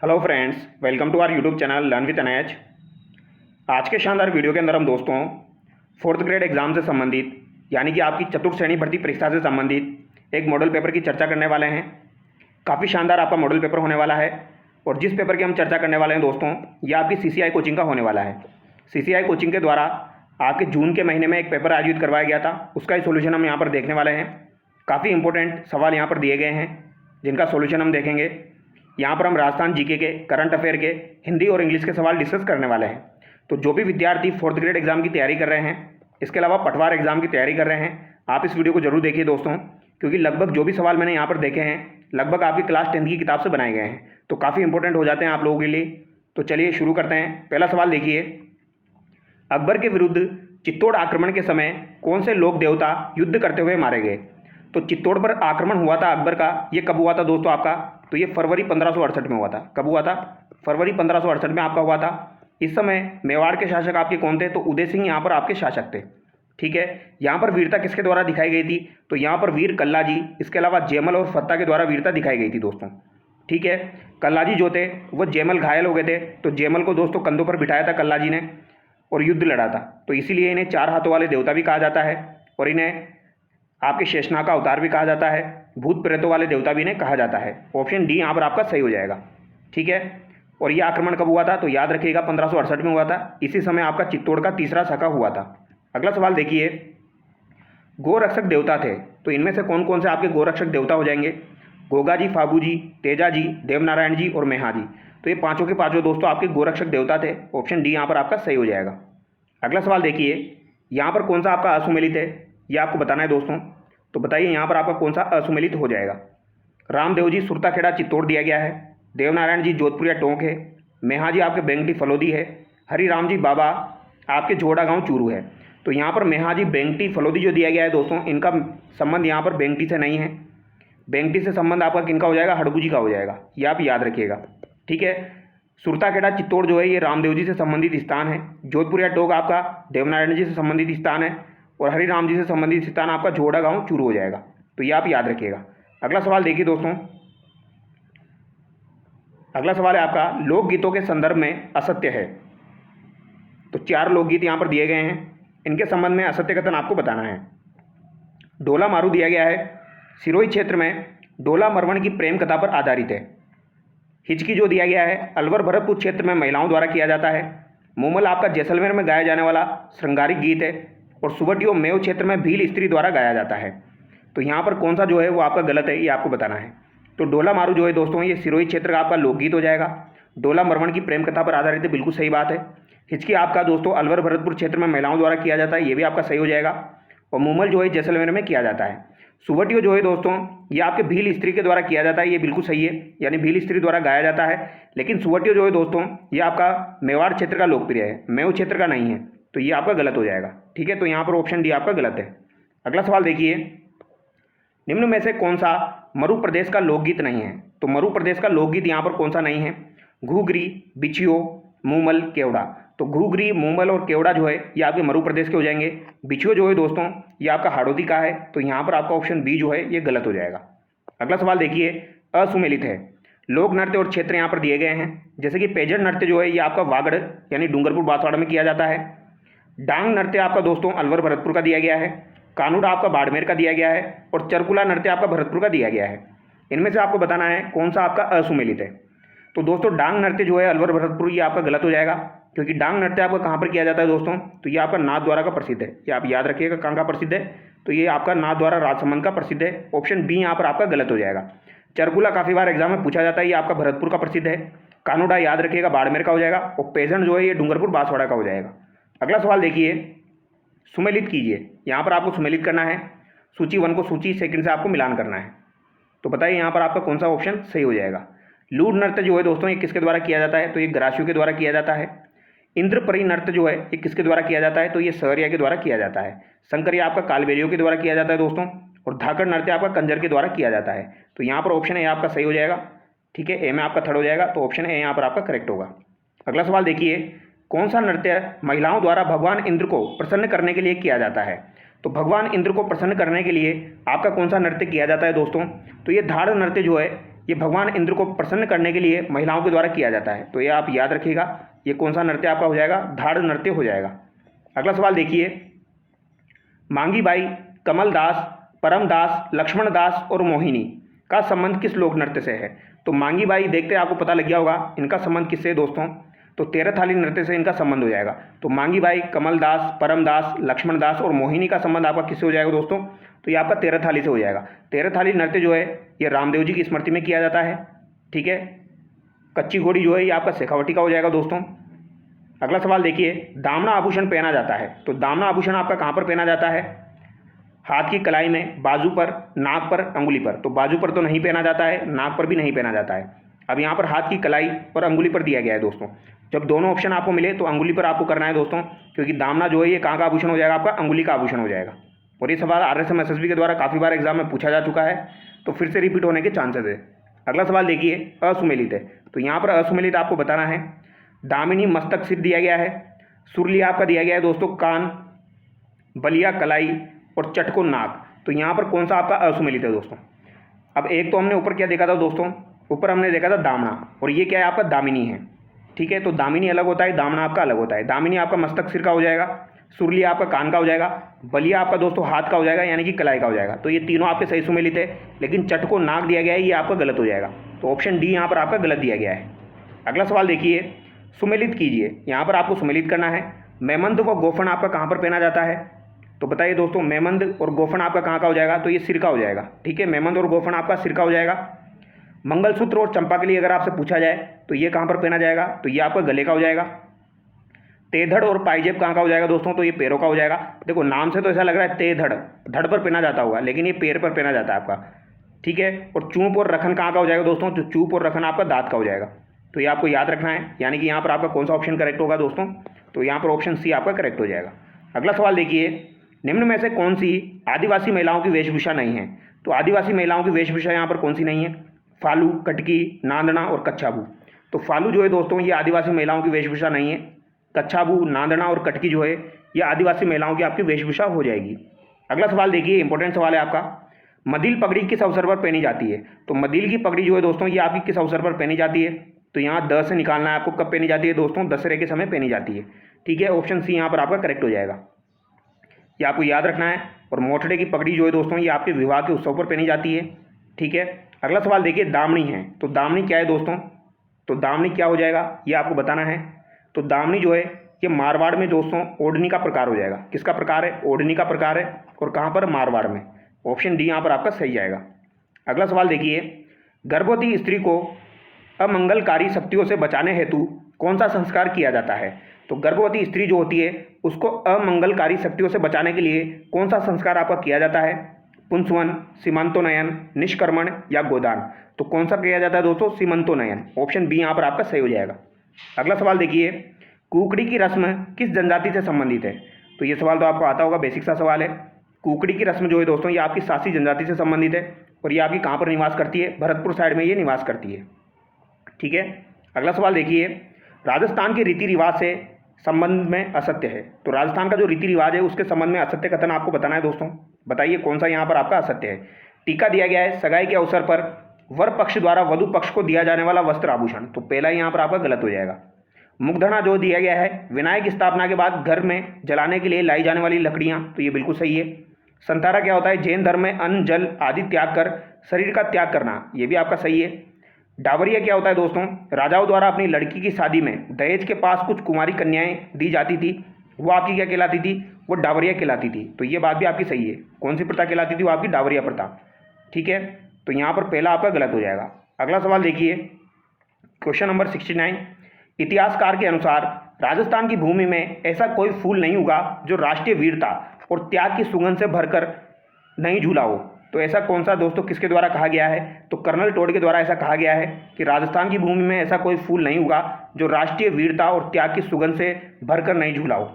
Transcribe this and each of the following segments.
Hello friends, welcome to our YouTube channel learn with NH. आज के शानदार video के अंदर हम दोस्तों फोर्थ ग्रेड एग्जाम से संबंधित यानी कि आपकी चतुर्थ श्रेणी भर्ती परीक्षा से संबंधित एक मॉडल पेपर की चर्चा करने वाले हैं। काफ़ी शानदार आपका मॉडल पेपर होने वाला है और जिस पेपर की हम चर्चा करने वाले हैं दोस्तों, ये आपकी CCI कोचिंग का होने वाला है। CCI कोचिंग के द्वारा आपके जून के महीने में एक पेपर आयोजित करवाया गया था, उसका ही सोल्यूशन हम यहाँ पर देखने वाले हैं। काफ़ी इंपॉर्टेंट सवाल यहाँ पर दिए गए हैं जिनका सोल्यूशन हम देखेंगे। यहाँ पर हम राजस्थान जीके के, करंट अफेयर के, हिंदी और इंग्लिश के सवाल डिस्कस करने वाले हैं। तो जो भी विद्यार्थी फोर्थ ग्रेड एग्जाम की तैयारी कर रहे हैं, इसके अलावा पटवार एग्जाम की तैयारी कर रहे हैं, आप इस वीडियो को जरूर देखिए दोस्तों, क्योंकि लगभग जो भी सवाल मैंने यहाँ पर देखे हैं लगभग आपकी क्लास 10th की किताब से बनाए गए हैं, तो काफ़ी इंपॉर्टेंट हो जाते हैं आप लोगों के लिए। तो चलिए शुरू करते हैं। पहला सवाल देखिए, अकबर के विरुद्ध चित्तौड़ आक्रमण के समय कौन से लोक देवता युद्ध करते हुए मारे गए? तो चित्तौड़ पर आक्रमण हुआ था अकबर का, ये कब हुआ था दोस्तों आपका? तो ये फरवरी 1568 में हुआ था। कब हुआ था? फरवरी 1568 में आपका हुआ था। इस समय मेवाड़ के शासक आपके कौन थे? तो उदय सिंह यहाँ पर आपके शासक थे। ठीक है, यहाँ पर वीरता किसके द्वारा दिखाई गई थी? तो यहाँ पर वीर कल्ला जी, इसके अलावा जयमल और फत्ता के द्वारा वीरता दिखाई गई थी दोस्तों। ठीक है, कल्ला जी जो थे वो जयमल घायल हो गए थे, तो जयमल को दोस्तों कंधों पर बिठाया था कल्ला जी ने और युद्ध लड़ा था, तो इसीलिए इन्हें चार हाथों वाले देवता भी कहा जाता है और इन्हें आपके शेषनाग का अवतार भी कहा जाता है, भूत प्रेतों वाले देवता भी इन्हें कहा जाता है। ऑप्शन डी यहाँ पर आपका सही हो जाएगा। ठीक है, और यह आक्रमण कब हुआ था? तो याद रखिएगा 1568 में हुआ था। इसी समय आपका चित्तौड़ का तीसरा शाखा हुआ था। अगला सवाल देखिए, गोरक्षक देवता थे, तो इनमें से कौन कौन से आपके गोरक्षक देवता हो जाएंगे? गोगा जी, फाबू जी, तेजा जी, देवनारायण जी और मेहा जी। तो ये पांचों के पांचों दोस्तों आपके गोरक्षक देवता थे। ऑप्शन डी यहाँ पर आपका सही हो जाएगा। अगला सवाल देखिए, यहाँ पर कौन सा आपका असुमेलित है, ये आपको बताना है दोस्तों। तो बताइए यहाँ पर आपका कौन सा असुमेलित हो जाएगा? रामदेव जी सुरताखेड़ा चित्तौड़ दिया गया है, देवनारायण जी जोधपुरिया टोंक है, मेहा जी आपके बेंगटी फलोदी है, हरिराम जी बाबा आपके जोड़ा गांव चूरू है। तो यहाँ पर मेहा जी बेंगटी फलोदी जो दिया गया है दोस्तों, इनका संबंध यहाँ पर बेंगटी से नहीं है। बेंगटी से संबंध आपका किनका हो जाएगा? हड़गू जी का हो जाएगा, ये आप याद रखिएगा। ठीक है, सुरताखेड़ा चित्तौड़ जो है ये रामदेव जी से संबंधित स्थान है, जोधपुरिया टोंक आपका देवनारायण जी से संबंधित स्थान है और हरिराम जी से संबंधित स्थान आपका जोड़ा गांव चूरू हो जाएगा, तो ये आप याद रखिएगा। अगला सवाल देखिए दोस्तों, अगला सवाल है आपका लोकगीतों के संदर्भ में असत्य है। तो चार लोकगीत यहाँ पर दिए गए हैं, इनके संबंध में असत्य कथन आपको बताना है। डोला मारू दिया गया है, सिरोही क्षेत्र में डोला मरवण की प्रेम कथा पर आधारित है। हिचकी जो दिया गया है अलवर भरतपुर क्षेत्र में महिलाओं द्वारा किया जाता है। मूमल आपका जैसलमेर में गाया जाने वाला श्रृंगारिक गीत है और सुवटियो मेव क्षेत्र में भील स्त्री द्वारा गाया जाता है। तो यहाँ पर कौन सा जो है वो आपका गलत है, ये आपको बताना है। तो डोला मारू जो है दोस्तों ये सिरोही क्षेत्र का आपका लोकगीत हो जाएगा। डोला मरवण की प्रेम कथा पर आधारित है, बिल्कुल सही बात है। हिचकी आपका दोस्तों अलवर भरतपुर क्षेत्र में महिलाओं द्वारा किया जाता है, ये भी आपका सही हो जाएगा। और मूमल जो है जैसलमेर में किया जाता है। सुवटियो जो है दोस्तों ये आपके भील स्त्री के द्वारा किया जाता है, ये बिल्कुल सही है, यानी भील स्त्री द्वारा गाया जाता है। लेकिन सुवटियो जो है दोस्तों ये आपका मेवाड़ क्षेत्र का लोकप्रिय है, मेव क्षेत्र का नहीं है, तो ये आपका गलत हो जाएगा। ठीक है, तो यहाँ पर ऑप्शन डी आपका गलत है। अगला सवाल देखिए, निम्न में से कौन सा मरु प्रदेश का लोकगीत नहीं है? तो मरु प्रदेश का लोकगीत यहाँ पर कौन सा नहीं है? घूगरी, बिछियो, मूमल, केवड़ा। तो घूगरी, मूमल और केवड़ा जो है ये आपके मरु प्रदेश के हो जाएंगे। बिछियो जो है दोस्तों ये आपका हाड़ौती का है, तो यहाँ पर आपका ऑप्शन बी जो है ये गलत हो जाएगा। अगला सवाल देखिए, असुमेलित है। लोक नृत्य और क्षेत्र यहाँ पर दिए गए हैं, जैसे कि पेजर नृत्य जो है ये आपका वागड़ यानी डूंगरपुर बांसवाड़ा में किया जाता है। डांग नृत्य आपका दोस्तों अलवर भरतपुर का दिया गया है। कानूड़ा आपका बाड़मेर का दिया गया है और चरकुला नृत्य आपका भरतपुर का दिया गया है। इनमें से आपको बताना है कौन सा आपका असुमेलित है। तो दोस्तों डांग नृत्य जो है अलवर भरतपुर ये आपका गलत हो जाएगा, क्योंकि डांग नृत्य आपका कहाँ पर किया जाता है दोस्तों? तो ये आपका नाथद्वारा का प्रसिद्ध है, ये आप याद रखिएगा कहाँ का प्रसिद्ध है। तो ये आपका नाथद्वारा राजसमंद का प्रसिद्ध है। ऑप्शन बी यहाँ पर आपका गलत हो जाएगा। चरकुला काफ़ी बार एग्जाम में पूछा जाता है, ये आपका भरतपुर का प्रसिद्ध है। कानूड़ा याद रखिएगा बाड़मेर का हो जाएगा और पेजेंट जो है ये डूंगरपुर बांसवाड़ा का हो जाएगा। अगला सवाल देखिए, सुमेलित कीजिए। यहाँ पर आपको सुमेलित करना है, सूची 1 को सूची 2 से आपको मिलान करना है। तो बताइए यहाँ पर आपका कौन सा ऑप्शन सही हो जाएगा? लूढ़ नृत्य जो है दोस्तों ये किसके द्वारा किया जाता है? तो ये ग्रासियों के द्वारा किया जाता है। इंद्रपरी नृत्य जो है ये किसके द्वारा किया जाता है? तो ये सहरिया के द्वारा किया जाता है। शंकरिया आपका कालबेलियों के द्वारा किया जाता है दोस्तों, और धाकड़ नृत्य आपका कंजर के द्वारा किया जाता है। तो यहाँ पर ऑप्शन ए आपका सही हो जाएगा। ठीक है, ए में आपका थर्ड हो जाएगा, तो ऑप्शन ए यहाँ पर आपका करेक्ट होगा। अगला सवाल देखिए, कौन सा नृत्य महिलाओं द्वारा भगवान इंद्र को प्रसन्न करने के लिए किया जाता है? तो भगवान इंद्र को प्रसन्न करने के लिए आपका कौन सा नृत्य किया जाता है दोस्तों? तो ये धाड़ नृत्य जो है ये भगवान इंद्र को प्रसन्न करने के लिए महिलाओं के द्वारा किया जाता है। तो ये आप याद रखिएगा, ये कौन सा नृत्य आपका हो जाएगा, धाड़ नृत्य हो जाएगा। अगला सवाल देखिए, मांगी बाई, कमल दास, परम दास, लक्ष्मण दास और मोहिनी का संबंध किस लोक नृत्य से है? तो मांगी बाई देखते आपको पता लग गया होगा इनका संबंध किससे है दोस्तों, तो तेरह थाली नृत्य से इनका संबंध हो जाएगा। तो मांगी बाई, कमल दास, परम दास, लक्ष्मण दास और मोहिनी का संबंध आपका किससे हो जाएगा दोस्तों, तो ये आपका तेरह थाली से हो जाएगा। तेरह थाली नृत्य जो है ये रामदेव जी की स्मृति में किया जाता है। ठीक है, कच्ची घोड़ी जो है ये आपका शेखावटी का हो जाएगा दोस्तों। अगला सवाल देखिए, दामना आभूषण पहना जाता है, तो दामना आभूषण आपका कहाँ पर पहना जाता है? हाथ की कलाई में, बाजू पर, नाक पर, अंगुली पर। तो बाजू पर तो नहीं पहना जाता है, नाक पर भी नहीं पहना जाता है। अब यहाँ पर हाथ की कलाई और अंगुली पर दिया गया है दोस्तों। जब दोनों ऑप्शन आपको मिले तो अंगुली पर आपको करना है दोस्तों, क्योंकि दामना जो है ये कहाँ का आभूषण हो जाएगा, आपका अंगुली का आभूषण हो जाएगा। और ये सवाल RSM SSB के द्वारा काफ़ी बार एग्जाम में पूछा जा चुका है, तो फिर से रिपीट होने के चांसेस है। अगला सवाल देखिए, असुमेलित है, तो यहाँ पर असुमेलित आपको बताना है। दामिनी मस्तक सिर दिया गया है, सुरलिया आपका दिया गया है दोस्तों कान, बलिया कलाई और चटको नाक। तो यहाँ पर कौन सा आपका असुमेलित है दोस्तों? अब एक तो हमने ऊपर क्या देखा था दोस्तों, ऊपर हमने देखा था दामना, और ये क्या है आपका दामिनी है। ठीक है, तो दामिनी अलग होता है, दामना आपका अलग होता है। दामिनी आपका मस्तक सिर का हो जाएगा, सुरलिया आपका कान का हो जाएगा, बलिया आपका दोस्तों हाथ का हो जाएगा यानी कि कलाई का हो जाएगा। तो ये तीनों आपके सही सुमेलित है, लेकिन चटको नाक दिया गया है ये आपका गलत हो जाएगा। तो ऑप्शन डी यहाँ पर आपका गलत दिया गया है। अगला सवाल देखिए, सुमेलित कीजिए, यहाँ पर आपको सुमेलित करना है। मेमंद व गोफन आपका कहाँ पर पहना जाता है? तो बताइए दोस्तों, मेमंद और गोफन आपका कहाँ का हो जाएगा? तो ये सिर का हो जाएगा। ठीक है, मेमंद और गोफन आपका सिर का हो जाएगा। मंगलसूत्र और चंपा के लिए अगर आपसे पूछा जाए तो ये कहाँ पर पहना जाएगा? तो ये आपका गले का हो जाएगा। तेधड़ और पाइजेब कहाँ का हो जाएगा दोस्तों? तो ये पैरों का हो जाएगा। देखो नाम से तो ऐसा लग रहा है तेधड़, धड़ पर पहना जाता होगा, लेकिन ये पैर पर पहना जाता है आपका। ठीक है, और चूप और रखन कहाँ का हो जाएगा दोस्तों? तो चूप और रखन आपका दांत का हो जाएगा। तो ये आपको याद रखना है, यानी कि यहाँ पर आपका कौन सा ऑप्शन करेक्ट होगा दोस्तों? तो यहाँ पर ऑप्शन सी आपका करेक्ट हो जाएगा। अगला सवाल देखिए, निम्न में से कौन सी आदिवासी महिलाओं की वेशभूषा नहीं है? तो आदिवासी महिलाओं की वेशभूषा यहाँ पर कौन सी नहीं है? फालू, कटकी, नांदना और कच्छाबू। तो फालू जो है दोस्तों ये आदिवासी महिलाओं की वेशभूषा नहीं है। कच्छाबू, नांदना और कटकी जो है ये आदिवासी महिलाओं की आपकी वेशभूषा हो जाएगी। अगला सवाल देखिए, इंपॉर्टेंट सवाल है आपका, मदिल पगड़ी किस अवसर पर पहनी जाती है? तो मदिल की पगड़ी जो है दोस्तों ये आपकी किस अवसर पर पहनी जाती है? तो यहाँ द से निकालना है आपको, कब पहनी जाती है दोस्तों? दशहरे के समय पहनी जाती है। ठीक है, ऑप्शन सी यहाँ पर आपका करेक्ट हो जाएगा, ये आपको याद रखना है। और मोटड़े की पगड़ी जो है दोस्तों ये आपके विवाह के उत्सव पर पहनी जाती है। ठीक है, अगला सवाल देखिए, दामनी है, तो दामनी क्या है दोस्तों? तो दामनी क्या हो जाएगा ये आपको बताना है। तो दामनी जो है ये मारवाड़ में दोस्तों ओढ़नी का प्रकार हो जाएगा। किसका प्रकार है? ओढ़नी का प्रकार है। और कहाँ पर? मारवाड़ में। ऑप्शन डी यहाँ पर आपका सही जाएगा। अगला सवाल देखिए, गर्भवती स्त्री को अमंगलकारी शक्तियों से बचाने हेतु कौन सा संस्कार किया जाता है? तो गर्भवती स्त्री जो होती है उसको अमंगलकारी शक्तियों से बचाने के लिए कौन सा संस्कार आपका किया जाता है? पुंसवन, सीमांतोनयन, निष्कर्मण या गोदान। तो कौन सा किया जाता है दोस्तों? सीमांतोनयन। ऑप्शन बी यहाँ पर आपका सही हो जाएगा। अगला सवाल देखिए, कुकड़ी की रस्म किस जनजाति से संबंधित है? तो ये सवाल तो आपको आता होगा, बेसिक सा सवाल है। कुकड़ी की रस्म जो है दोस्तों ये आपकी सासी जनजाति से संबंधित है, और ये आपकी कहाँ पर निवास करती है? भरतपुर साइड में ये निवास करती है। ठीक है, अगला सवाल देखिए, राजस्थान के रीति रिवाज से संबंध में असत्य है। तो राजस्थान का जो रीति रिवाज है उसके संबंध में असत्य कथन आपको बताना है दोस्तों। बताइए कौन सा यहाँ पर आपका असत्य है? टीका दिया गया है सगाई के अवसर पर वर पक्ष द्वारा वधु पक्ष को दिया जाने वाला वस्त्र आभूषण। तो पहला यहाँ पर आपका गलत हो जाएगा। मुग्धना जो दिया गया है विनायक स्थापना के बाद घर में जलाने के लिए लाई जाने वाली लकड़ियाँ, तो ये बिल्कुल सही है। संतारा क्या होता है? जैन धर्म में अन्न जल आदि त्याग कर शरीर का त्याग करना, ये भी आपका सही है। डावरिया क्या होता है दोस्तों? राजाओं द्वारा अपनी लड़की की शादी में दहेज के पास कुछ कुमारी कन्याएं दी जाती थी, वो आपकी क्या कहलाती थी? वो डावरिया कहलाती थी। तो ये बात भी आपकी सही है। कौन सी प्रथा कहलाती थी? वो आपकी डावरिया प्रथा। ठीक है, तो यहाँ पर पहला आपका गलत हो जाएगा। अगला सवाल देखिए, क्वेश्चन नंबर 69, इतिहासकार के अनुसार राजस्थान की भूमि में ऐसा कोई फूल नहीं उगा जो राष्ट्रीय वीरता और त्याग की सुगंध से भरकर नहीं झूला हो। तो ऐसा कौन सा दोस्तों किसके द्वारा कहा गया है? तो कर्नल टोड के द्वारा ऐसा कहा गया है कि राजस्थान की भूमि में ऐसा कोई फूल नहीं उगा जो राष्ट्रीय वीरता और त्याग की सुगंध से भरकर नहीं झूला हो।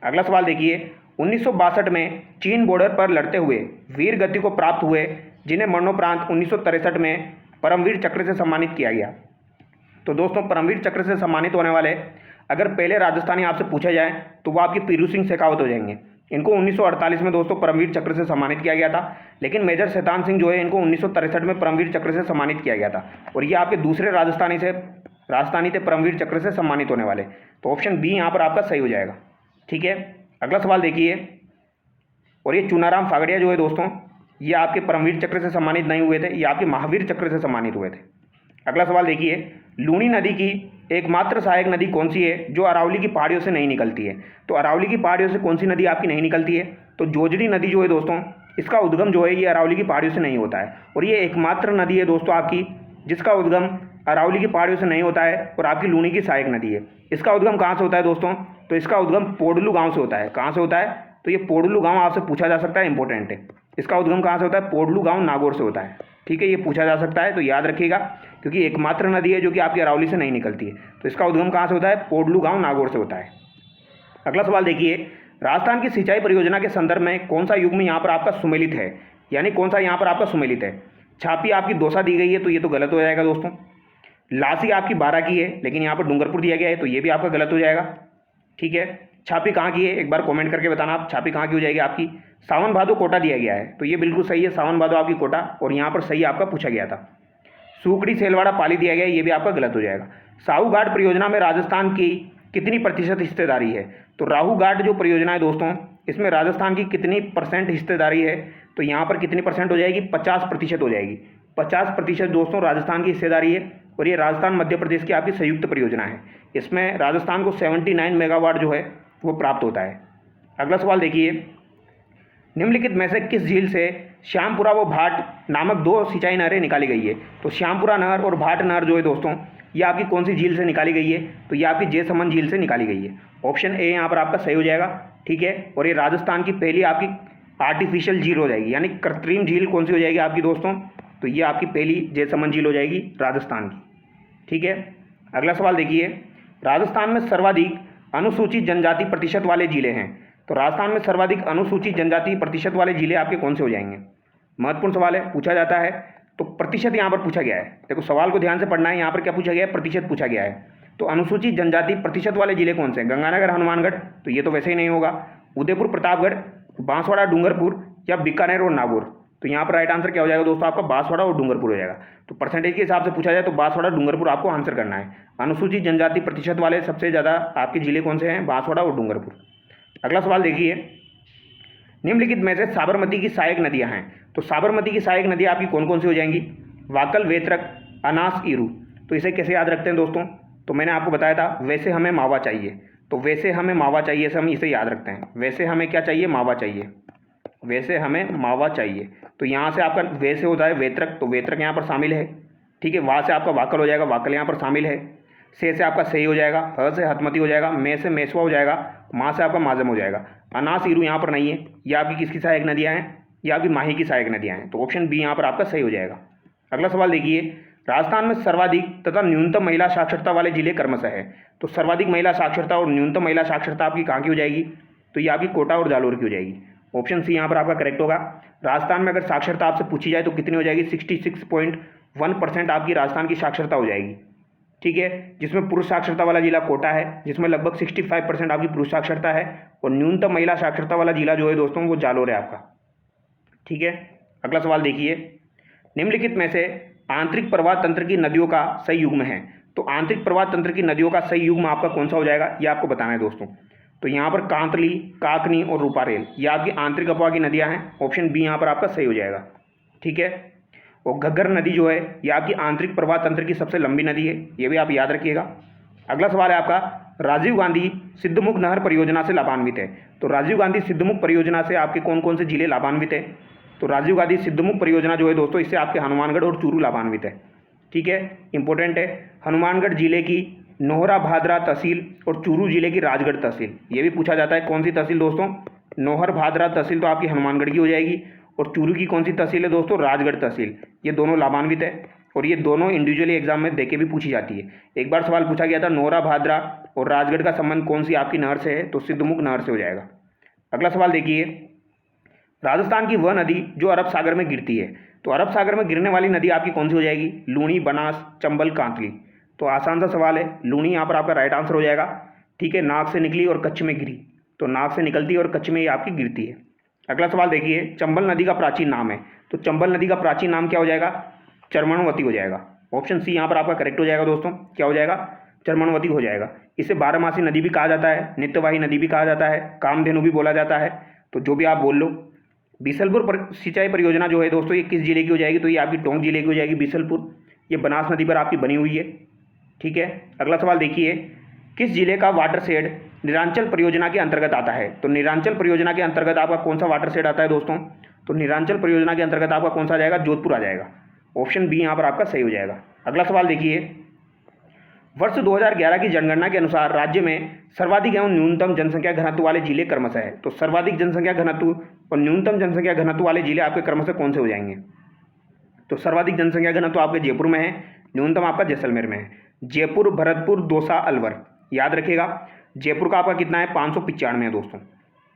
अगला सवाल देखिए, 1962 में चीन बॉर्डर पर लड़ते हुए वीर गति को प्राप्त हुए जिन्हें मरणोपरांत 1963 में परमवीर चक्र से सम्मानित किया गया। तो दोस्तों परमवीर चक्र से सम्मानित होने वाले अगर पहले राजस्थानी आपसे पूछा जाए तो वो आपके पीरू सिंह शेखावत हो जाएंगे, इनको 1948 में दोस्तों परमवीर चक्र से सम्मानित किया गया था, लेकिन मेजर शैतान सिंह जो है इनको 1963 में परमवीर चक्र से सम्मानित किया गया था, और ये आपके दूसरे राजस्थानी थे परमवीर चक्र से सम्मानित होने वाले। तो ऑप्शन बी यहाँ पर आपका सही हो जाएगा। ठीक है, अगला सवाल देखिए। और ये चुनाराम फागड़िया जो है दोस्तों, ये आपके परमवीर चक्र से सम्मानित नहीं हुए थे, ये आपके महावीर चक्र से सम्मानित हुए थे। अगला सवाल देखिए, लूणी नदी की एकमात्र सहायक नदी कौन सी है जो अरावली की पहाड़ियों से नहीं निकलती है? तो अरावली की पहाड़ियों से कौन सी नदी आपकी नहीं निकलती है? तो जोजड़ी नदी जो है दोस्तों, इसका उद्गम जो है ये अरावली की पहाड़ियों से नहीं होता है, और ये एकमात्र नदी है दोस्तों आपकी जिसका उद्गम अरावली की पहाड़ियों से नहीं होता है, और आपकी लूणी की सहायक नदी है। इसका उद्गम कहाँ से होता है दोस्तों? तो इसका उद्गम पोडलू गाँव से होता है। कहाँ से होता है? तो ये पोडलू गाँव आपसे पूछा जा सकता है, इंपॉर्टेंट है। इसका उद्गम कहाँ से होता है? पोडलू गाँव नागौर से होता है। ठीक है, ये पूछा जा सकता है, तो याद रखिएगा, क्योंकि एकमात्र नदी है जो कि आपकी अरावली से नहीं निकलती है। तो इसका उद्गम कहाँ से होता है? पोडलू गाँव नागौर से होता है। अगला सवाल देखिए, राजस्थान की सिंचाई परियोजना के संदर्भ में कौन सा युग्म यहाँ पर आपका सुमेलित है, यानी कौन सा यहाँ पर आपका सुमेलित है? छापी आपकी दौसा दी गई है, तो ये तो गलत हो जाएगा दोस्तों। लासी आपकी 12 की है, लेकिन यहाँ पर डूंगरपुर दिया गया है, तो ये भी आपका गलत हो जाएगा। ठीक है, छापी कहाँ की है एक बार कमेंट करके बताना आप, छापी कहाँ की हो जाएगी आपकी? सावन भादो कोटा दिया गया है, तो ये बिल्कुल सही है, सावन भादो आपकी कोटा, और यहाँ पर सही आपका पूछा गया था। सूकड़ी सेलवाड़ा पाली दिया गया है, ये भी आपका गलत हो जाएगा। साहू घाट परियोजना में राजस्थान की कितनी प्रतिशत हिस्सेदारी है? तो राहू घाट जो परियोजना है दोस्तों, इसमें राजस्थान की कितनी % हिस्सेदारी है? तो यहाँ पर कितनी % हो जाएगी? 50% हो जाएगी। 50% दोस्तों राजस्थान की हिस्सेदारी है, और ये राजस्थान मध्य प्रदेश की आपकी संयुक्त परियोजना है। इसमें राजस्थान को 79 मेगावाट जो है वो प्राप्त होता है। अगला सवाल देखिए, निम्नलिखित में से किस झील से श्यामपुरा व भाट नामक 2 सिंचाई नहरें निकाली गई है? तो श्यामपुरा नहर और भाट नहर जो है दोस्तों, ये आपकी कौन सी झील से निकाली गई है? तो ये आपकी जयसमंद झील से निकाली गई है। ऑप्शन ए यहाँ पर आपका सही हो जाएगा। ठीक है, और ये राजस्थान की पहली आपकी आर्टिफिशियल झील हो जाएगी, यानी कृत्रिम झील कौन सी हो जाएगी आपकी दोस्तों? तो ये आपकी पहली जयसमंद झील हो जाएगी राजस्थान की। ठीक है, अगला सवाल देखिए, राजस्थान में सर्वाधिक अनुसूचित जनजाति प्रतिशत वाले जिले हैं। तो राजस्थान में सर्वाधिक अनुसूचित जनजाति प्रतिशत वाले जिले आपके कौन से हो जाएंगे? महत्वपूर्ण सवाल है, पूछा जाता है। तो प्रतिशत यहाँ पर पूछा गया है, देखो सवाल को ध्यान से पढ़ना है। यहाँ पर क्या पूछा गया है? प्रतिशत पूछा गया है। तो अनुसूचित जनजाति प्रतिशत वाले जिले कौन से हैं? गंगानगर, हनुमानगढ़, तो ये तो वैसे ही नहीं होगा। उदयपुर, प्रतापगढ़, बांसवाड़ा, डूंगरपुर, या बीकानेर और नागौर। तो यहाँ पर राइट आंसर क्या हो जाएगा दोस्तों? आपका बांसवाड़ा और डूंगरपुर हो जाएगा। तो परसेंटेज के हिसाब से पूछा जाए तो बांसवाड़ा, डूंगरपुर आपको आंसर करना है। अनुसूचित जनजाति प्रतिशत वाले सबसे ज़्यादा आपके जिले कौन से हैं? बांसवाड़ा और डूंगरपुर। अगला सवाल देखिए, निम्नलिखित में से साबरमती की सहायक नदियाँ हैं। तो साबरमती की सहायक नदियाँ आपकी कौन कौन सी हो जाएंगी? वाकल, वेत्रक, अनास, ईरू। तो इसे कैसे याद रखते हैं दोस्तों? तो मैंने आपको बताया था, वैसे हमें मावा चाहिए। तो वैसे हमें मावा चाहिए से हम इसे याद रखते हैं। वैसे हमें क्या चाहिए? मावा चाहिए। वैसे हमें मावा चाहिए, तो यहाँ से आपका वैसे होता है वेत्रक, तो वेत्रक यहाँ पर शामिल है। ठीक है, वहाँ से आपका वाकल हो जाएगा, वाकल यहाँ पर शामिल है। से आपका सही हो जाएगा, ह से हथमती हो जाएगा, मे से मेसवा हो जाएगा, माँ से आपका माजम हो जाएगा। अनास, ईरू यहाँ पर नहीं है। ये आपकी किसकी सहायक नदियाँ हैं? ये आपकी माही की सहायक नदियाँ हैं। तो ऑप्शन बी यहाँ पर आपका सही हो जाएगा। अगला सवाल देखिए, राजस्थान में सर्वाधिक तथा न्यूनतम महिला साक्षरता वाले जिले क्रमशः है। तो सर्वाधिक महिला साक्षरता और न्यूनतम महिला साक्षरता आपकी कहाँ की हो जाएगी? तो ये आपकी कोटा और जालोर की हो जाएगी। ऑप्शन सी यहाँ पर आपका करेक्ट होगा। राजस्थान में अगर साक्षरता आपसे पूछी जाए तो कितनी हो जाएगी? 66.1% आपकी राजस्थान की साक्षरता हो जाएगी। ठीक है, जिसमें पुरुष साक्षरता वाला जिला कोटा है, जिसमें लगभग 65% आपकी पुरुष साक्षरता है, और न्यूनतम महिला साक्षरता वाला जिला जो है दोस्तों वो जालोर है आपका। ठीक है, अगला सवाल देखिए, निम्नलिखित में से आंतरिक प्रवाह तंत्र की नदियों का सही युग्म है। तो आंतरिक प्रवाह तंत्र की नदियों का सही युग्म आपका कौन सा हो जाएगा, ये आपको बताना है दोस्तों। तो यहाँ पर कांतली, काकनी और रूपारेल, ये आपकी आंतरिक अफवाह की नदियाँ हैं। ऑप्शन बी यहाँ पर आपका सही हो जाएगा। ठीक है, और घग्गर नदी जो है ये आपकी आंतरिक प्रवाह तंत्र की सबसे लंबी नदी है, ये भी आप याद रखिएगा। अगला सवाल है आपका, राजीव गांधी सिद्धमुख नहर परियोजना से लाभान्वित है। तो राजीव गांधी सिद्धमुख परियोजना से आपके कौन कौन से जिले लाभान्वित है? तो राजीव गांधी सिद्धमुख परियोजना जो है दोस्तों, इससे आपके हनुमानगढ़ और चूरू लाभान्वित है। ठीक है, इंपॉर्टेंट है। हनुमानगढ़ जिले की नोहरा भादरा तहसील और चूरू जिले की राजगढ़ तहसील, ये भी पूछा जाता है। कौन सी तहसील दोस्तों? नोहर भादरा तहसील तो आपकी हनुमानगढ़ की हो जाएगी, और चूरू की कौन सी तहसील है दोस्तों? राजगढ़ तहसील। ये दोनों लाभान्वित है, और ये दोनों इंडिविजुअली एग्जाम में देके भी पूछी जाती है। एक बार सवाल पूछा गया था, नोहरा भादरा और राजगढ़ का संबंध कौन सी आपकी नहर से है? तो सिद्धमुख नहर से हो जाएगा। अगला सवाल देखिए, राजस्थान की वह नदी जो अरब सागर में गिरती है। तो अरब सागर में गिरने वाली नदी आपकी कौन सी हो जाएगी? लूणी, बनास, चंबल, कांतली। तो आसान सा सवाल है, लूणी यहाँ पर आपका राइट आंसर हो जाएगा। ठीक है, नाक से निकली और कच्छ में गिरी, तो नाक से निकलती है और कच्छ में ये आपकी गिरती है। अगला सवाल देखिए, चंबल नदी का प्राचीन नाम है, तो चंबल नदी का प्राचीन नाम क्या हो जाएगा? चर्मणवती हो जाएगा। ऑप्शन सी यहाँ पर आपका करेक्ट हो जाएगा दोस्तों। क्या हो जाएगा? चर्मणवती हो जाएगा। इसे बारहमासी नदी भी कहा जाता है, नित्यवाही नदी भी कहा जाता है, कामधेनु भी बोला जाता है, तो जो भी आप बोल लो। बीसलपुर सिंचाई परियोजना जो है दोस्तों, ये किस जिले की हो जाएगी? तो ये आपकी टोंक जिले की हो जाएगी बीसलपुर। ये बनास नदी पर आपकी बनी हुई है। ठीक है, अगला सवाल देखिए, किस जिले का वाटरशेड निरांचल परियोजना के अंतर्गत आता है? तो निरांचल परियोजना के अंतर्गत आपका कौन सा वाटरशेड आता है दोस्तों? तो निरांचल परियोजना के अंतर्गत आपका कौन सा आ जाएगा? जोधपुर आ जाएगा। ऑप्शन बी यहाँ पर आपका सही हो जाएगा। अगला सवाल देखिए, वर्ष 2011 की जनगणना के अनुसार राज्य में सर्वाधिक एवं न्यूनतम जनसंख्या घनत्व वाले जिले क्रमशः है। तो सर्वाधिक जनसंख्या घनत्व और न्यूनतम जनसंख्या घनत्व वाले जिले आपके क्रमशः कौन से हो जाएंगे? तो सर्वाधिक जनसंख्या घनत्व आपके जयपुर में है, न्यूनतम आपका जैसलमेर में है। जयपुर, भरतपुर, दौसा, अलवर, याद रखिएगा। जयपुर का आपका कितना है? 595 है दोस्तों।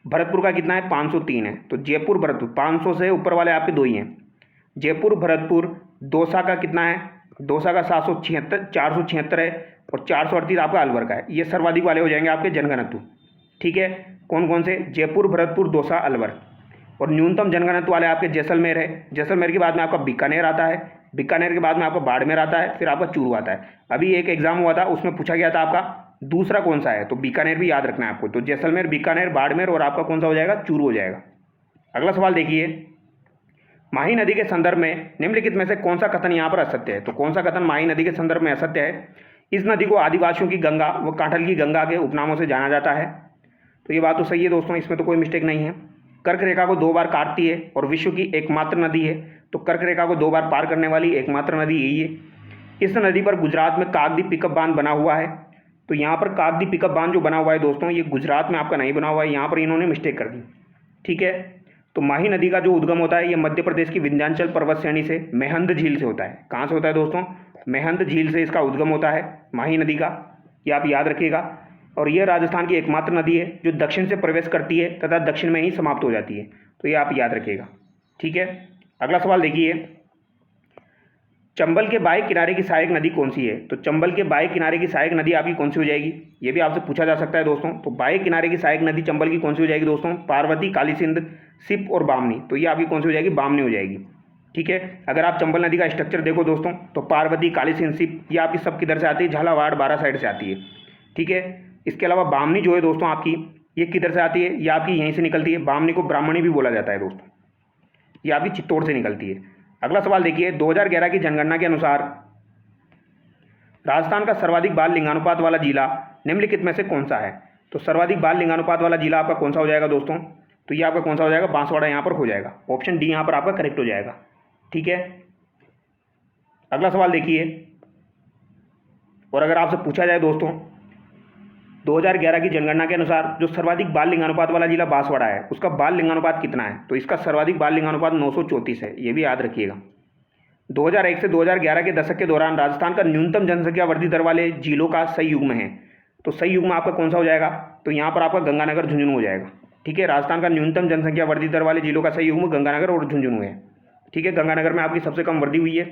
भरतपुर का कितना है? 503 है। तो जयपुर, भरतपुर 500 से ऊपर वाले आपके दो ही हैं। जयपुर, भरतपुर, दौसा का कितना है? दौसा का 476 है, और 438 आपका अलवर का है। ये सर्वाधिक वाले हो जाएंगे आपके जनघनत्व। ठीक है, कौन कौन से? जयपुर, भरतपुर, दौसा, अलवर। और न्यूनतम जनघनत्व वाले आपके जैसलमेर है। जैसलमेर के बाद में आपका बीकानेर आता है, बीकानेर के बाद में आपका बाड़मेर आता है, फिर आपका चूरू आता है। अभी एक एग्जाम हुआ था, उसमें पूछा गया था आपका दूसरा कौन सा है, तो बीकानेर भी याद रखना है आपको। तो जैसलमेर, बीकानेर, बाड़मेर और आपका कौन सा हो जाएगा? चूरू हो जाएगा। अगला सवाल देखिए, माही नदी के संदर्भ में निम्नलिखित में से कौन सा कथन यहाँ पर असत्य है? तो कौन सा कथन माही नदी के संदर्भ में असत्य है? इस नदी को आदिवासियों की गंगा व कांठल की गंगा के उपनामों से जाना जाता है। तो ये बात तो सही है दोस्तों, इसमें तो कोई मिस्टेक नहीं है। कर्क रेखा को 2 बार काटती है और विश्व की एकमात्र नदी है। तो कर्क रेखा को 2 बार पार करने वाली एकमात्र नदी यही है। इस नदी पर गुजरात में काकद्वीप पिकअप बांध बना हुआ है। तो यहाँ पर काकद्वीप पिकअप बांध जो बना हुआ है दोस्तों, ये गुजरात में आपका नहीं बना हुआ है, यहाँ पर इन्होंने मिस्टेक कर दी। ठीक है, तो माही नदी का जो उद्गम होता है, ये मध्य प्रदेश की विंध्याचल पर्वत श्रेणी से मेहंद झील से होता है। कहाँ से होता है दोस्तों? मेहंद झील से इसका उद्गम होता है माही नदी का, ये आप याद रखिएगा। और यह राजस्थान की एकमात्र नदी है जो दक्षिण से प्रवेश करती है तथा दक्षिण में ही समाप्त हो जाती है। तो ये आप याद रखिएगा। ठीक है, अगला सवाल देखिए, चंबल के बाएं किनारे की सहायक नदी कौन सी है? तो चंबल के बाएं किनारे की सहायक नदी आपकी कौन सी हो जाएगी? ये भी आपसे पूछा जा सकता है दोस्तों। तो बाएं किनारे की सहायक नदी चंबल की कौन सी हो जाएगी दोस्तों? पार्वती, काली सिंध, सिप और बामनी। तो ये आपकी कौन सी हो जाएगी? बामनी हो जाएगी। ठीक है, अगर आप चंबल नदी का स्ट्रक्चर देखो दोस्तों, तो पार्वती, काली सिंध, सिप, ये आपकी सब किधर से आती है? झालावाड़, बारा साइड से आती है। ठीक है, इसके अलावा बामनी जो है दोस्तों आपकी, ये किधर से आती है? ये आपकी यहीं से निकलती है। बामनी को ब्राह्मणी भी बोला जाता है दोस्तों, ये आपकी चित्तौड़ से निकलती है। अगला सवाल देखिए, 2011 की जनगणना के अनुसार राजस्थान का सर्वाधिक बाल लिंगानुपात वाला जिला निम्नलिखित में से कौन सा है? तो सर्वाधिक बाल लिंगानुपात वाला जिला आपका कौन सा हो जाएगा दोस्तों? तो ये आपका कौन सा हो जाएगा? बांसवाड़ा यहाँ पर हो जाएगा। ऑप्शन डी यहाँ पर आपका करेक्ट हो जाएगा। ठीक है, अगला सवाल देखिए, और अगर आपसे पूछा जाए दोस्तों 2011 की जनगणना के अनुसार जो सर्वाधिक बाल लिंगानुपात वाला जिला बांसवाड़ा है, उसका बाल लिंगानुपात कितना है? तो इसका सर्वाधिक बाल लिंगानुपात 934 है, ये भी याद रखिएगा। 2001 से 2011 के दशक के दौरान राजस्थान का न्यूनतम जनसंख्या वृद्धि दर वाले जिलों का सही युग्म है। तो सही युग्म आपका कौन सा हो जाएगा? तो यहाँ पर आपका गंगानगर, झुंझुनू हो जाएगा। ठीक है, राजस्थान का न्यूनतम जनसंख्या वृद्धि दर वाले जिलों का सही युग्म गंगानगर और झुंझुनू है। ठीक है, गंगानगर में आपकी सबसे कम वृद्धि हुई है।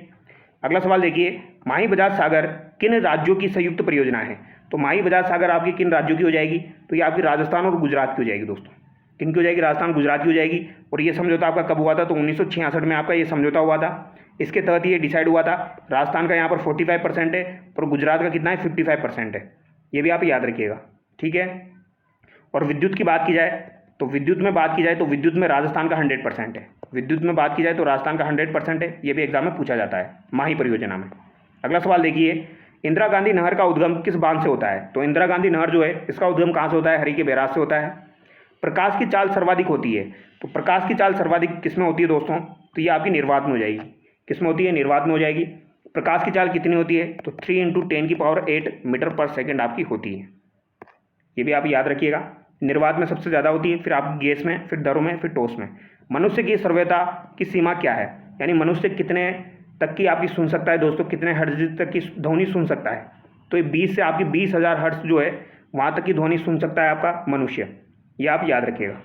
अगला सवाल देखिए, माही बजाज सागर किन राज्यों की संयुक्त परियोजना है? तो माही बजाज सागर आपकी किन राज्यों की हो जाएगी? तो ये आपकी राजस्थान और गुजरात की हो जाएगी दोस्तों। किन की हो जाएगी? राजस्थान, गुजरात की हो जाएगी। और ये समझौता आपका कब हुआ था? तो 1966 में आपका ये समझौता हुआ था। इसके तहत ये डिसाइड हुआ था। राजस्थान का यहाँ पर 45% है और गुजरात का कितना है? 55% है। ये भी आप याद रखिएगा। ठीक है, और विद्युत की बात की जाए तो विद्युत में राजस्थान का 100% है। विद्युत में बात की जाए तो राजस्थान का 100% है। ये भी एग्जाम में पूछा जाता है माही परियोजना में। अगला सवाल देखिए, इंदिरा गांधी नहर का उद्गम किस बांध से होता है? तो इंदिरा गांधी नहर जो है, इसका उद्गम कहाँ से होता है? हरी के बैराज से होता है। प्रकाश की चाल सर्वाधिक होती है, तो प्रकाश की चाल सर्वाधिक किसमें होती है दोस्तों? तो ये आपकी निर्वात में हो जाएगी। किसमें होती है? निर्वात में हो जाएगी। प्रकाश की चाल कितनी होती है? तो 3 × 10⁸ मीटर पर सेकेंड आपकी होती है। ये भी आप याद रखिएगा। निर्वात में सबसे ज़्यादा होती है, फिर आपकी गैस में, फिर दरों में, फिर ठोस में। मनुष्य की श्रव्यता की सीमा क्या है? यानी मनुष्य कितने तक की आपकी सुन सकता है दोस्तों, कितने हर्ट्ज तक की ध्वनि सुन सकता है? तो ये 20 से आपकी 20,000 हर्ट्ज जो है, वहाँ तक की ध्वनि सुन सकता है आपका मनुष्य। ये आप याद रखिएगा।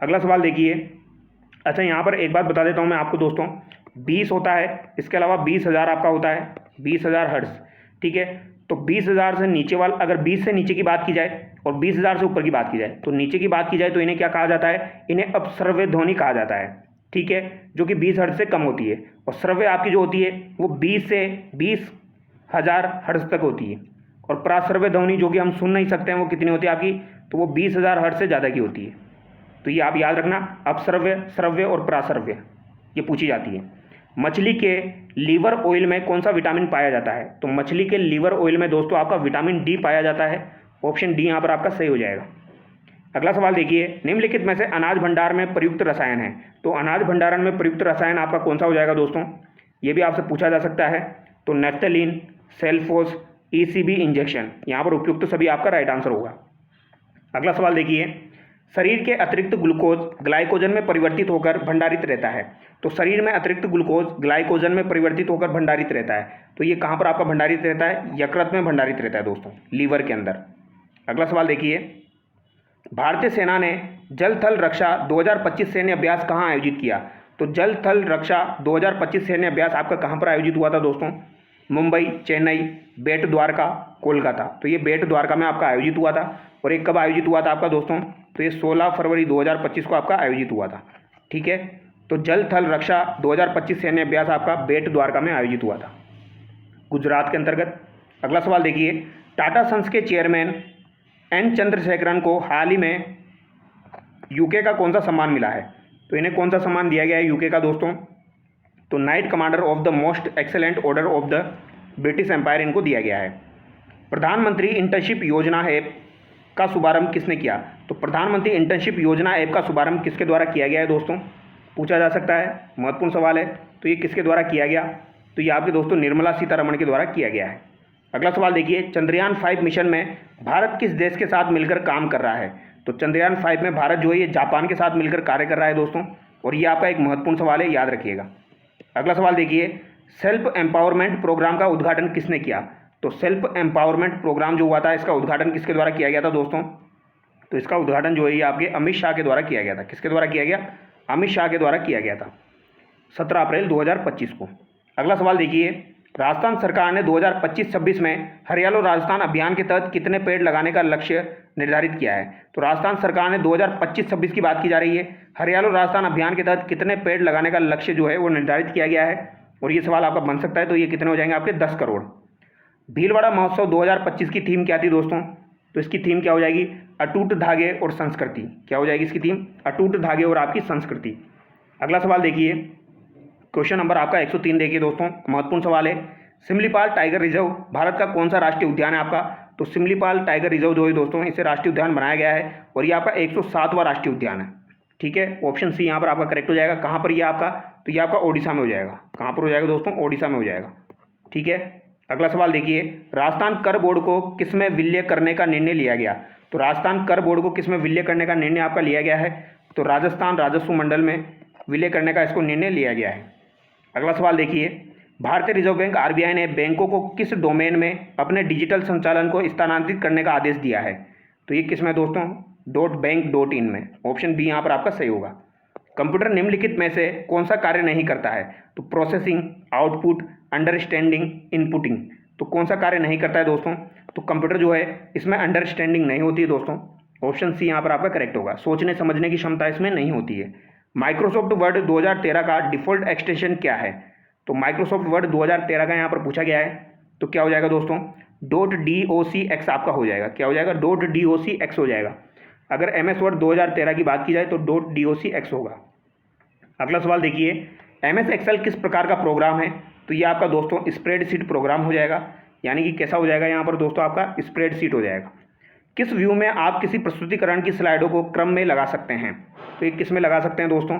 अगला सवाल देखिए, अच्छा यहाँ पर एक बात बता देता हूँ मैं आपको दोस्तों, 20 होता है, इसके अलावा 20,000 आपका होता है, 20,000 हर्ट्ज। ठीक है, तो 20,000 से नीचे वाला, अगर 20 से नीचे की बात की जाए और 20,000 से ऊपर की बात की जाए, तो नीचे की बात की जाए तो इन्हें क्या कहा जाता है, इन्हें अपश्रव्य ध्वनि कहा जाता है, ठीक है, जो कि 20 हर्ट्ज से कम होती है। और श्रव्य आपकी जो होती है वो 20 से 20,000 हर्ट्ज तक होती है। और प्राश्रव्य ध्वनि जो कि हम सुन नहीं सकते हैं वो कितनी होती है आपकी, तो वो 20,000 हर्ट्ज से ज़्यादा की होती है। तो ये आप याद रखना, अपश्रव्य, श्रव्य और प्राश्रव्य ये पूछी जाती है। मछली के लीवर ऑयल में कौन सा विटामिन पाया जाता है, तो मछली के लीवर ऑयल में दोस्तों आपका विटामिन डी पाया जाता है। ऑप्शन डी यहाँ पर आपका सही हो जाएगा। अगला सवाल देखिए, निम्नलिखित में से अनाज भंडार में प्रयुक्त रसायन है, तो अनाज भंडारण में प्रयुक्त रसायन आपका कौन सा हो जाएगा दोस्तों, ये भी आपसे पूछा जा सकता है। तो नेफ्थलीन, सेल्फोस, ईसीबी इंजेक्शन, यहाँ पर उपयुक्त सभी आपका राइट आंसर होगा। अगला सवाल देखिए, शरीर के अतिरिक्त ग्लूकोज ग्लाइकोजन में परिवर्तित होकर भंडारित रहता है, तो शरीर में अतिरिक्त ग्लूकोज ग्लाइकोजन में परिवर्तित होकर भंडारित रहता है, तो ये कहाँ पर आपका भंडारित रहता है, यकृत में भंडारित रहता है दोस्तों, लीवर के अंदर। अगला सवाल देखिए, भारतीय सेना ने जल थल रक्षा 2025 सैन्य अभ्यास कहाँ आयोजित किया, तो जल थल रक्षा 2025 सैन्य अभ्यास आपका कहाँ पर आयोजित हुआ था दोस्तों, मुंबई, चेन्नई, बेट द्वारका, कोलकाता। तो ये बेट द्वारका में आपका आयोजित हुआ था। और ये कब आयोजित हुआ था आपका दोस्तों, तो ये 16 फरवरी 2025 को आपका आयोजित हुआ था, ठीक है। तो जल थल रक्षा 2025 सैन्य अभ्यास आपका बेट द्वारका में आयोजित हुआ था, गुजरात के अंतर्गत। अगला सवाल देखिए, टाटा सन्स के चेयरमैन एन चंद्रशेखरन को हाल ही में यूके का कौन सा सम्मान मिला है, तो इन्हें कौन सा सम्मान दिया गया है यूके का दोस्तों, तो knight commander of the most excellent order of the British Empire इनको दिया गया है। प्रधानमंत्री इंटर्नशिप योजना ऐप का शुभारंभ किसने किया, तो प्रधानमंत्री इंटर्नशिप योजना ऐप का शुभारंभ किसके द्वारा किया गया है दोस्तों, पूछा जा सकता है, महत्वपूर्ण सवाल है। तो ये किसके द्वारा किया गया, तो ये आपके दोस्तों निर्मला सीतारमण के द्वारा किया गया है। अगला सवाल देखिए, चंद्रयान 5 मिशन में भारत किस देश के साथ मिलकर काम कर रहा है, तो चंद्रयान 5 में भारत जो है ये जापान के साथ मिलकर कार्य कर रहा है दोस्तों। और ये आपका एक महत्वपूर्ण सवाल है, याद रखिएगा। अगला सवाल देखिए, सेल्फ एम्पावरमेंट प्रोग्राम का उद्घाटन किसने किया, तो सेल्फ एम्पावरमेंट प्रोग्राम जो हुआ था इसका उद्घाटन किसके द्वारा किया गया था दोस्तों, तो इसका उद्घाटन जो है ये आपके अमित शाह के द्वारा किया गया था। किसके द्वारा किया गया, अमित शाह के द्वारा किया गया था, 17 अप्रैल 2025 को। अगला सवाल देखिए, राजस्थान सरकार ने 2025-26 में हरियालो राजस्थान अभियान के तहत कितने पेड़ लगाने का लक्ष्य निर्धारित किया है, तो राजस्थान सरकार ने 2025-26 की बात की जा रही है, हरियालो राजस्थान अभियान के तहत कितने पेड़ लगाने का लक्ष्य जो है वो निर्धारित किया गया है। और ये सवाल आपका बन सकता है, तो ये कितने हो जाएंगे आपके 10 करोड़। भीलवाड़ा महोत्सव 2025 की थीम क्या थी दोस्तों, तो इसकी थीम क्या हो जाएगी, अटूट धागे और संस्कृति। क्या हो जाएगी इसकी थीम, अटूट धागे और आपकी संस्कृति। अगला सवाल देखिए, क्वेश्चन नंबर आपका 103 देखिए दोस्तों, महत्वपूर्ण सवाल है। सिमलीपाल टाइगर रिजर्व भारत का कौन सा राष्ट्रीय उद्यान है आपका, तो सिमलीपाल टाइगर रिजर्व जो है दोस्तों इसे राष्ट्रीय उद्यान बनाया गया है और ये आपका 107वां राष्ट्रीय उद्यान है, ठीक है। ऑप्शन सी यहाँ पर आपका करेक्ट हो जाएगा। कहाँ पर ये आपका, तो ये आपका ओडिशा में हो जाएगा। कहाँ पर हो जाएगा दोस्तों, ओडिशा में हो जाएगा, ठीक है। अगला सवाल देखिए, राजस्थान कर बोर्ड को किसमें विलय करने का निर्णय लिया गया, तो राजस्थान कर बोर्ड को किसमें विलय करने का निर्णय आपका लिया गया है, तो राजस्थान राजस्व मंडल में विलय करने का इसको निर्णय लिया गया है। अगला सवाल देखिए, भारतीय रिजर्व बैंक आरबीआई ने बैंकों को किस डोमेन में अपने डिजिटल संचालन को स्थानांतरित करने का आदेश दिया है, तो ये किस में दोस्तों, .bank.in में। ऑप्शन बी यहाँ पर आपका सही होगा। कंप्यूटर निम्नलिखित में से कौन सा कार्य नहीं करता है, तो प्रोसेसिंग, आउटपुट, अंडरस्टैंडिंग, इनपुटिंग। तो कौन सा कार्य नहीं करता है दोस्तों, तो कंप्यूटर जो है इसमें अंडरस्टैंडिंग नहीं होती है दोस्तों। ऑप्शन सी यहाँ पर आपका करेक्ट होगा, सोचने समझने की क्षमता इसमें नहीं होती है। माइक्रोसॉफ्ट वर्ड 2013 का डिफ़ॉल्ट एक्सटेंशन क्या है, तो माइक्रोसॉफ्ट वर्ड 2013 का यहाँ पर पूछा गया है, तो क्या हो जाएगा दोस्तों, .docx आपका हो जाएगा। क्या हो जाएगा, .docx हो जाएगा। अगर एम एस वर्ड 2013 की बात की जाए तो .docx होगा। अगला सवाल देखिए, एम एस एक्सेल किस प्रकार का प्रोग्राम है, तो ये आपका दोस्तों स्प्रेडशीट प्रोग्राम हो जाएगा। यानी कि कैसा हो जाएगा यहाँ पर दोस्तों, आपका स्प्रेडशीट हो जाएगा। किस व्यू में आप किसी प्रस्तुतिकरण की स्लाइडों को क्रम में लगा सकते हैं, तो ये किस में लगा सकते हैं दोस्तों,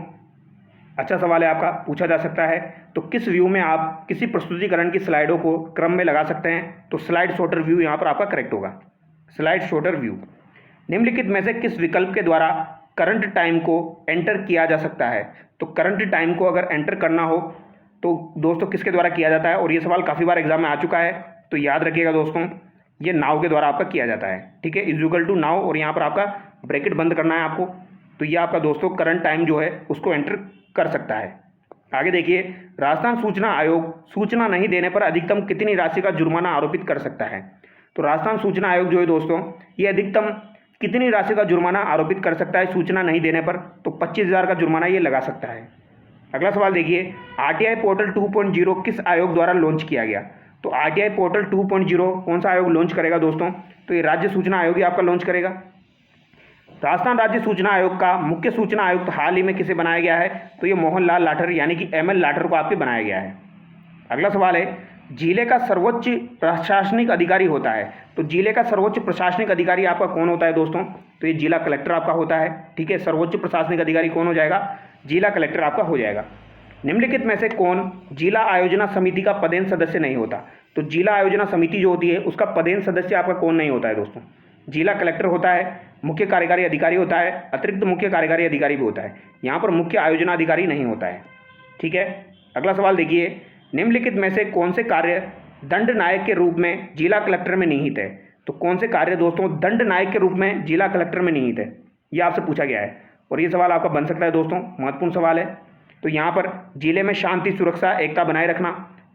अच्छा सवाल है आपका, पूछा जा सकता है। तो किस व्यू में आप किसी प्रस्तुतिकरण की स्लाइडों को क्रम में लगा सकते हैं, तो स्लाइड शॉर्टर व्यू यहाँ पर आपका करेक्ट होगा, स्लाइड शॉर्टर व्यू। निम्नलिखित में से किस विकल्प के द्वारा करंट टाइम को एंटर किया जा सकता है, तो करंट टाइम को अगर एंटर करना हो तो दोस्तों किसके द्वारा किया जाता है, और ये सवाल काफ़ी बार एग्जाम में आ चुका है, तो याद रखिएगा दोस्तों, ये नाउ के द्वारा आपका किया जाता है, ठीक है, इक्वल टू नाउ, और यहाँ पर आपका ब्रैकेट बंद करना है आपको। तो ये आपका दोस्तों करंट टाइम जो है उसको एंटर कर सकता है। आगे देखिए, राजस्थान सूचना आयोग सूचना नहीं देने पर अधिकतम कितनी राशि का जुर्माना आरोपित कर सकता है। तो राजस्थान सूचना आयोग जो है दोस्तों, ये अधिकतम कितनी राशि का जुर्माना आरोपित कर सकता है सूचना नहीं देने पर? तो 25,000 का जुर्माना ये लगा सकता है। अगला सवाल देखिए, आरटीआई पोर्टल 2.0 किस आयोग द्वारा लॉन्च किया गया? तो आरटीआई पोर्टल 2.0 कौन सा आयोग लॉन्च करेगा दोस्तों? तो ये राज्य सूचना आयोग ही आपका लॉन्च करेगा। राजस्थान राज्य सूचना आयोग का मुख्य सूचना आयुक्त हाल ही में किसे बनाया गया है? तो ये मोहनलाल लाठर यानी कि एमएल लाठर को आपके बनाया गया है। अगला सवाल है, जिले का सर्वोच्च प्रशासनिक अधिकारी होता है। तो जिले का सर्वोच्च प्रशासनिक अधिकारी आपका कौन होता है दोस्तों? तो ये जिला कलेक्टर आपका होता है। ठीक है, सर्वोच्च प्रशासनिक अधिकारी कौन हो जाएगा? जिला कलेक्टर आपका हो जाएगा। निम्नलिखित में से कौन जिला आयोजना समिति का पदेन सदस्य नहीं होता? तो जिला आयोजना समिति जो होती है उसका पदेन सदस्य आपका कौन नहीं होता है दोस्तों? जिला कलेक्टर होता है, मुख्य कार्यकारी अधिकारी होता है, अतिरिक्त मुख्य कार्यकारी अधिकारी भी होता है। यहाँ पर मुख्य आयोजना अधिकारी नहीं होता है। ठीक है, अगला सवाल देखिए, निम्नलिखित में से कौन से कार्य दंड नायक के रूप में जिला कलेक्टर में निहित है? तो कौन से कार्य दोस्तों दंड नायक के रूप में जिला कलेक्टर में निहित है? ये आपसे पूछा गया है और ये सवाल आपका बन सकता है दोस्तों, महत्वपूर्ण सवाल है। तो यहाँ पर जिले में शांति सुरक्षा एकता बनाए रखना,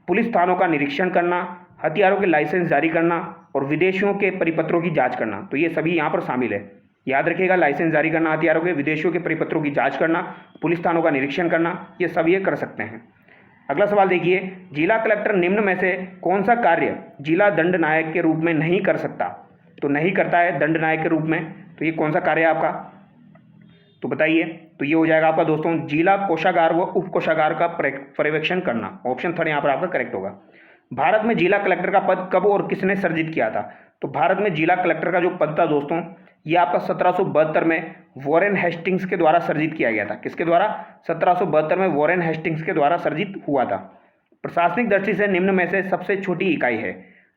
पुलिस थानों का निरीक्षण करना, हथियारों के लाइसेंस जारी करना और विदेशियों के परिपत्रों की जांच करना। तो ये सभी यहाँ पर शामिल है। याद रखिएगा, लाइसेंस जारी करना, हथियारों के, विदेशियों के परिपत्रों की जांच करना, पुलिस थानों का निरीक्षण करना, ये सब ये कर सकते हैं। अगला सवाल देखिए, जिला कलेक्टर निम्न में से कौन सा कार्य जिला दंड नायक के रूप में नहीं कर सकता? तो नहीं करता है दंड नायक के रूप में, तो ये कौन सा कार्य है आपका? तो बताइए। तो ये हो जाएगा आपका दोस्तों जिला कोषागार व उप कोषागार का पर्यवेक्षण करना। ऑप्शन थर्ड यहाँ पर आपका करेक्ट होगा। भारत में जिला कलेक्टर का पद कब और किसने सर्जित किया था? तो भारत में जिला कलेक्टर का जो पद था दोस्तों, ये आपका 1772 में वॉरेन हेस्टिंग्स के द्वारा सर्जित किया गया था। किसके द्वारा? 1772 में वॉरेन हेस्टिंग्स के द्वारा सर्जित हुआ था। प्रशासनिक दृष्टि से निम्न में से सबसे छोटी इकाई है।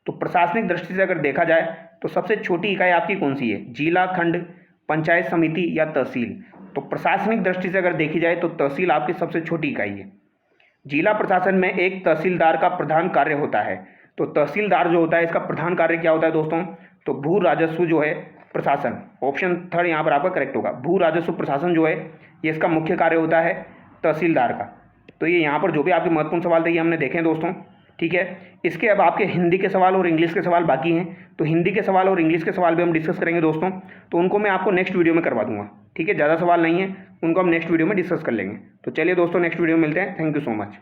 तो प्रशासनिक दृष्टि से अगर देखा जाए तो सबसे छोटी इकाई आपकी कौन सी है? जिला, खंड, पंचायत समिति या तहसील? तो प्रशासनिक दृष्टि से अगर देखी जाए तो तहसील आपकी सबसे छोटी इकाई है। जिला प्रशासन में एक तहसीलदार का प्रधान कार्य होता है। तो तहसीलदार जो होता है इसका प्रधान कार्य क्या होता है दोस्तों? तो भू राजस्व जो है प्रशासन। ऑप्शन थर्ड यहाँ पर आपका करेक्ट होगा। भू राजस्व प्रशासन जो है ये इसका मुख्य कार्य होता है तहसीलदार का। तो ये यहाँ पर जो भी आपके महत्वपूर्ण सवाल थे ये हमने देखे हैं दोस्तों। ठीक है, इसके अब आपके हिंदी के सवाल और इंग्लिश के सवाल बाकी हैं। तो हिंदी के सवाल और इंग्लिश के सवाल भी हम डिस्कस करेंगे दोस्तों। तो उनको मैं आपको नेक्स्ट वीडियो में करवा दूंगा। ठीक है, ज़्यादा सवाल नहीं है, उनको हम नेक्स्ट वीडियो में डिस्कस कर लेंगे। तो चलिए दोस्तों, नेक्स्ट वीडियो में मिलते हैं। Thank you so much.